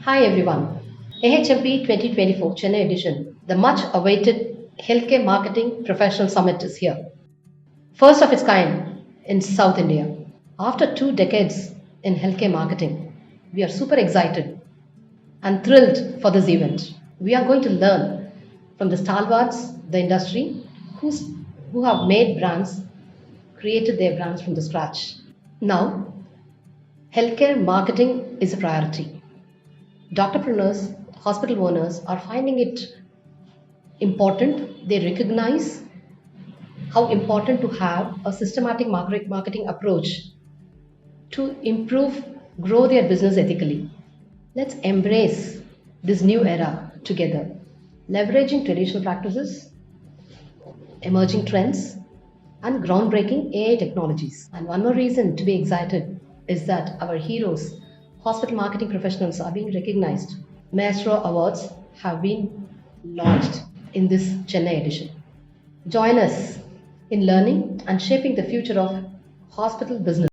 Hi everyone. AHMP 2024 Chennai edition, the much awaited Healthcare Marketing Professional Summit is here. First of its kind in South India. After 2 decades in healthcare marketing, we are super excited and thrilled for this event. We are going to learn from the stalwarts, the industry, who have made brands, created their brands from the scratch. Now, healthcare marketing is a priority. Doctorpreneurs, hospital owners are finding it important. They recognize how important to have a systematic marketing approach to improve, grow their business ethically. Let's embrace this new era together, leveraging traditional practices, emerging trends, and groundbreaking AI technologies. And one more reason to be excited is that our heroes, hospital marketing professionals, are being recognized. Maestro Awards have been launched in this Chennai edition. Join us in learning and shaping the future of hospital business.